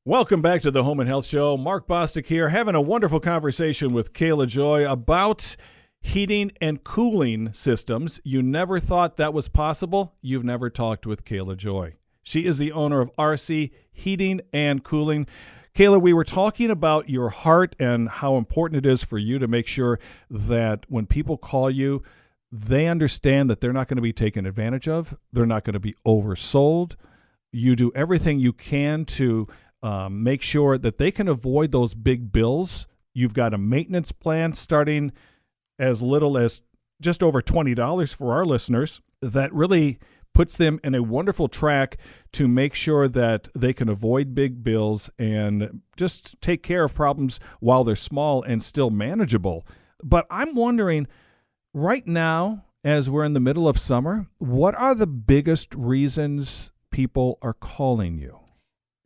Welcome back to the Home and Health Show. Mark Bostic here, having a wonderful conversation with Kaylajoy about heating and cooling systems. You never thought that was possible? You've never talked with Kaylajoy. She is the owner of RC Heating and Cooling. Kayla, we were talking about your heart and how important it is for you to make sure that when people call you, they understand that they're not going to be taken advantage of. They're not going to be oversold. You do everything you can to make sure that they can avoid those big bills. You've got a maintenance plan starting as little as just over $20 for our listeners that really puts them in a wonderful track to make sure that they can avoid big bills and just take care of problems while they're small and still manageable. But I'm wondering, right now, as we're in the middle of summer, what are the biggest reasons people are calling you?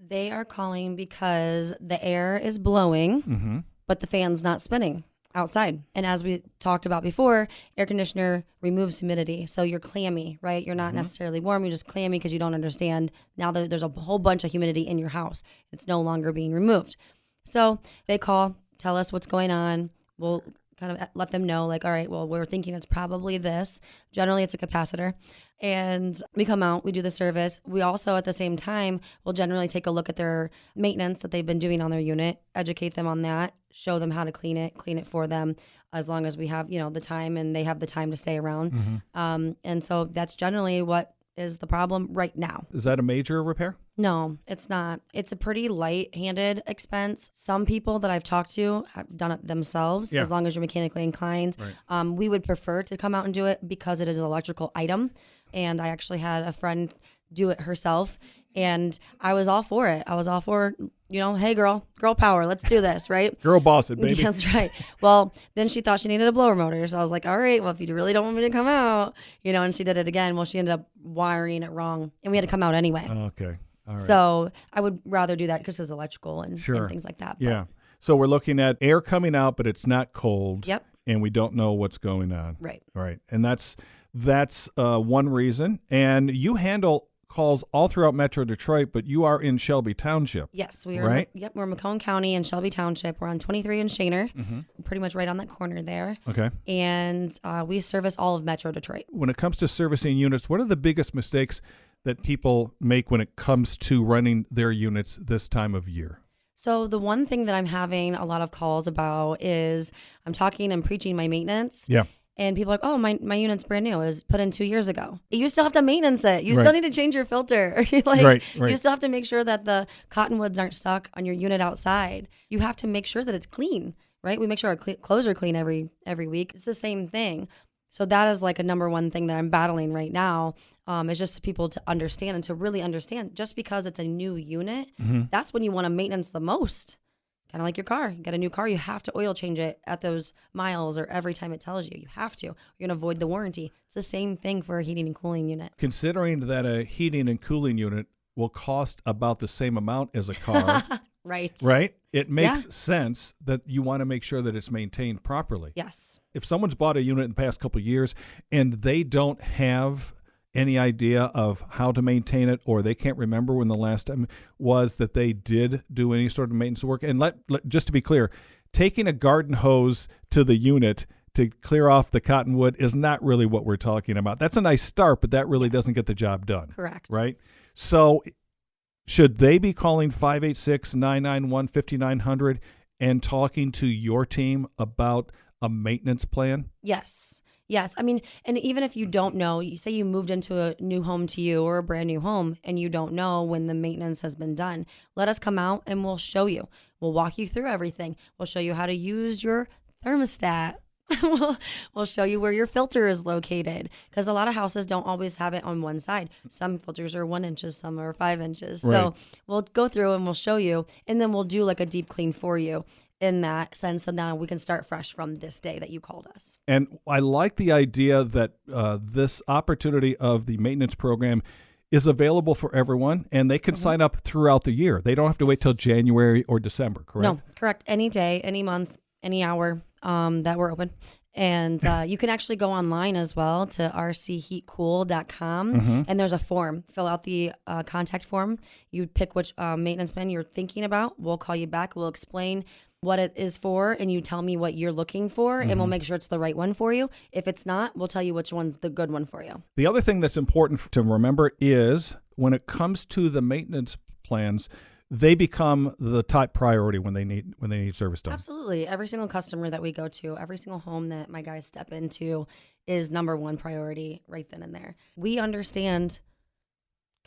They are calling because the air is blowing, but the fan's not spinning outside. And as we talked about before, air conditioner removes humidity. So you're clammy, right? You're not necessarily warm. You're just clammy because you don't understand now that there's a whole bunch of humidity in your house. It's no longer being removed. So they call, tell us what's going on. We'll kind of let them know, like, all right, well, we're thinking it's probably this. Generally, it's a capacitor. And we come out, we do the service. We also, at the same time, will generally take a look at their maintenance that they've been doing on their unit, educate them on that, show them how to clean it for them, as long as we have, the time and they have the time to stay around. And so that's generally what is the problem right now. Is that a major repair? No, it's not. It's a pretty light-handed expense. Some people that I've talked to have done it themselves, as long as you're mechanically inclined. Right. We would prefer to come out and do it because it is an electrical item. And I actually had a friend do it herself, and I was all for it. I was all for, hey, girl power, let's do this, right? Girl boss it, baby. That's right. Well, then she thought she needed a blower motor. So I was like, all right, well, if you really don't want me to come out, and she did it again. Well, she ended up wiring it wrong, and we had to come out anyway. Okay. All right. So I would rather do that because it's electrical and things like that. But. Yeah. So we're looking at air coming out, but it's not cold. Yep. And we don't know what's going on. Right. Right. And that's one reason. And you handle calls all throughout Metro Detroit, but you are in Shelby Township. Yes, we are. Right? Yep, we're Macomb County in Shelby Township. We're on 23 in Shaner, pretty much right on that corner there. Okay. And we service all of Metro Detroit. When it comes to servicing units, what are the biggest mistakes that people make when it comes to running their units this time of year? So the one thing that I'm having a lot of calls about is I'm talking and preaching my maintenance. Yeah. And people are like, oh, my unit's brand new. It was put in 2 years ago. You still have to maintenance it. You still need to change your filter. Right. You still have to make sure that the cottonwoods aren't stuck on your unit outside. You have to make sure that it's clean, right? We make sure our clothes are clean every week. It's the same thing. So that is like a number one thing that I'm battling right now. Is just people to understand and to really understand. Just because it's a new unit, that's when you want to maintenance the most. Kind of like your car. You get a new car, you have to oil change it at those miles or every time it tells you. You have to. You're going to avoid the warranty. It's the same thing for a heating and cooling unit. Considering that a heating and cooling unit will cost about the same amount as a car. Right. Right? It makes sense that you want to make sure that it's maintained properly. Yes. If someone's bought a unit in the past couple of years and they don't have any idea of how to maintain it, or they can't remember when the last time was that they did do any sort of maintenance work. And just to be clear, taking a garden hose to the unit to clear off the cottonwood is not really what we're talking about. That's a nice start, but that really doesn't get the job done. Correct. Right? So should they be calling 586-991-5900 and talking to your team about a maintenance plan? Yes. Yes. I mean, and even if you don't know, you say you moved into a new home to you or a brand new home and you don't know when the maintenance has been done, let us come out and we'll show you. We'll walk you through everything. We'll show you how to use your thermostat. We'll show you where your filter is located, because a lot of houses don't always have it on one side. Some filters are 1 inch, some are 5 inches. Right. So we'll go through and we'll show you, and then we'll do like a deep clean for you in that sense. So now we can start fresh from this day that you called us. And I like the idea that this opportunity of the maintenance program is available for everyone, and they can sign up throughout the year. They don't have to wait till January or December, correct? No, correct. Any day, any month, any hour that we're open. And you can actually go online as well to rcheatcool.com, and there's a form. Fill out the contact form. You pick which maintenance plan you're thinking about. We'll call you back. We'll explain what it is for, and you tell me what you're looking for, and we'll make sure it's the right one for you. If it's not, we'll tell you which one's the good one for you. The other thing that's important to remember is when it comes to the maintenance plans, they become the top priority when they need service done. Absolutely. Every single customer that we go to, every single home that my guys step into is number one priority right then and there. We understand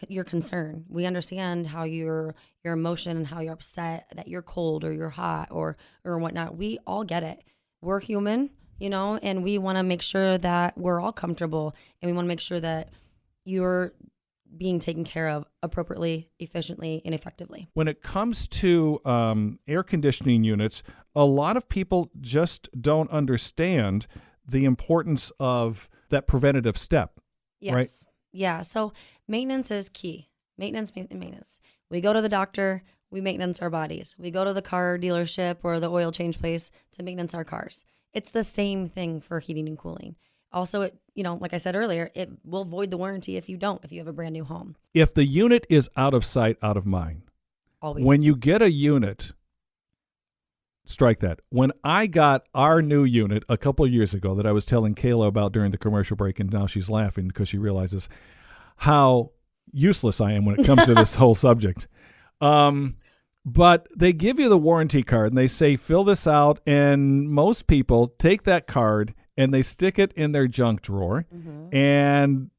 your concern. We understand how your emotion and how you're upset that you're cold or you're hot or whatnot. We all get it. We're human, and we want to make sure that we're all comfortable, and we want to make sure that you're being taken care of appropriately, efficiently, and effectively. When it comes to air conditioning units, a lot of people just don't understand the importance of that preventative step. Yes. Right? Yeah. So maintenance is key. Maintenance. We go to the doctor, we maintenance our bodies. We go to the car dealership or the oil change place to maintenance our cars. It's the same thing for heating and cooling. Also, it, like I said earlier, it will void the warranty if you have a brand new home. If the unit is out of sight, out of mind. Always. When you get a unit, strike that. When I got our new unit a couple of years ago that I was telling Kayla about during the commercial break, and now she's laughing because she realizes how useless I am when it comes to this whole subject. But they give you the warranty card and they say, fill this out. And most people take that card and they stick it in their junk drawer and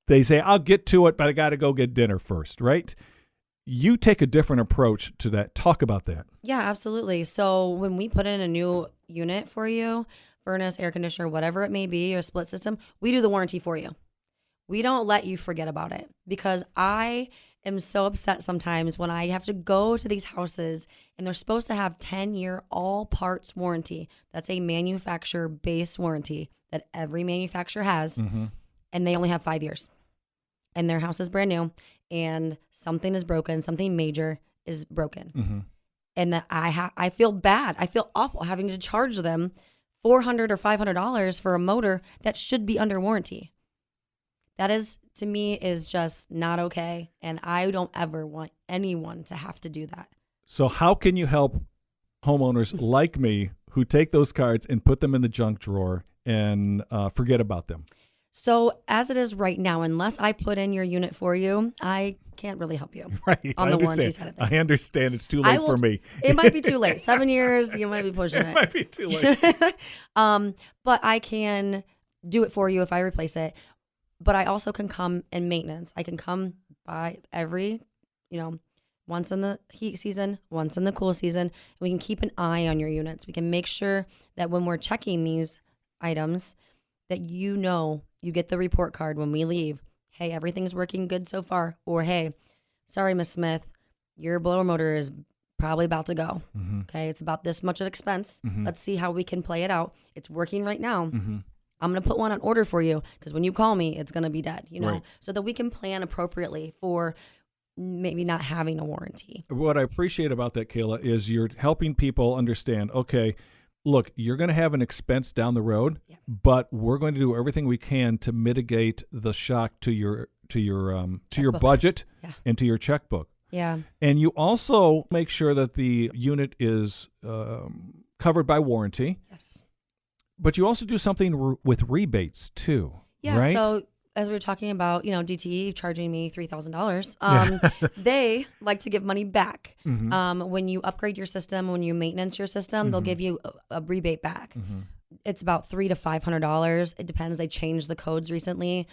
they say, I'll get to it, but I got to go get dinner first, right? You take a different approach to that. Talk about that. Yeah, absolutely. So when we put in a new unit for you, furnace, air conditioner, whatever it may be, or split system, we do the warranty for you. We don't let you forget about it, because I am so upset sometimes when I have to go to these houses and they're supposed to have 10-year all parts warranty. That's a manufacturer base warranty that every manufacturer has, and they only have 5 years. And their house is brand new, and something is broken, something major is broken. And that I feel bad. I feel awful having to charge them $400 or $500 for a motor that should be under warranty. That is, to me, is just not okay. And I don't ever want anyone to have to do that. So how can you help homeowners like me who take those cards and put them in the junk drawer and forget about them? So as it is right now, unless I put in your unit for you, I can't really help you right. on the warranty side of things. I understand. It's too late for me. It might be too late. 7 years, you might be pushing it. It might be too late. But I can do it for you if I replace it. But I also can come in maintenance. I can come by every, once in the heat season, once in the cool season. And we can keep an eye on your units. We can make sure that when we're checking these items, that you get the report card when we leave. Hey, everything's working good so far. Or, hey, sorry, Miss Smith, your blower motor is probably about to go. Okay, it's about this much of expense. Let's see how we can play it out. It's working right now. I'm going to put one on order for you, because when you call me, it's going to be dead, Right. so that we can plan appropriately for maybe not having a warranty. What I appreciate about that, Kayla, is you're helping people understand, okay, look, you're going to have an expense down the road, but we're going to do everything we can to mitigate the shock to your budget and to your checkbook. Yeah. And you also make sure that the unit is covered by warranty. Yes. But you also do something with rebates too. Yeah. Right? So as we were talking about, DTE charging me $3,000, they like to give money back. When you upgrade your system, when you maintenance your system, they'll give you a rebate back. It's about $300 to $500. It depends. They changed the codes recently.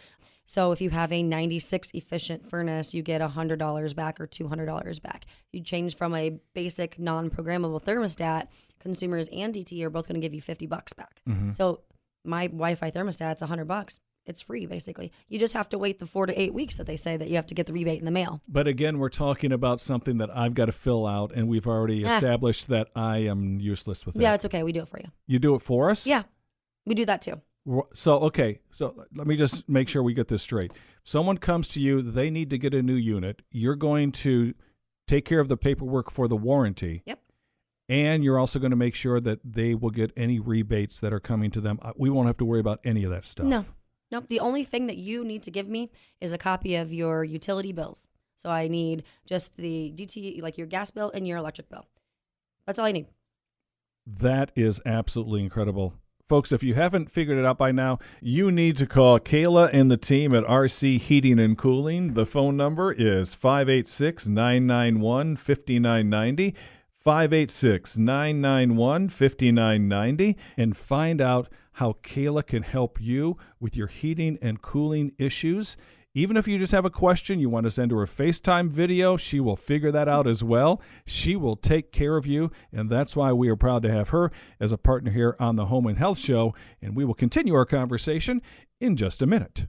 So if you have a 96 efficient furnace, you get $100 back or $200 back. You change from a basic non-programmable thermostat, consumers and DTE are both going to give you $50 back. So my Wi-Fi thermostat's $100. It's free, basically. You just have to wait the 4 to 8 weeks that they say that you have to get the rebate in the mail. But again, we're talking about something that I've got to fill out, and we've already established that I am useless with that. Yeah, it's okay. We do it for you. You do it for us? Yeah, we do that too. So, okay. So let me just make sure we get this straight. Someone comes to you, they need to get a new unit. You're going to take care of the paperwork for the warranty. Yep. And you're also going to make sure that they will get any rebates that are coming to them. We won't have to worry about any of that stuff. No. Nope. The only thing that you need to give me is a copy of your utility bills. So I need just the DT, like your gas bill and your electric bill. That's all I need. That is absolutely incredible. Folks, if you haven't figured it out by now, you need to call Kayla and the team at RC Heating and Cooling. The phone number is 586-991-5990, 586-991-5990, and find out how Kayla can help you with your heating and cooling issues. Even if you just have a question, you want to send her a FaceTime video, she will figure that out as well. She will take care of you, and that's why we are proud to have her as a partner here on the Home and Health Show, and we will continue our conversation in just a minute.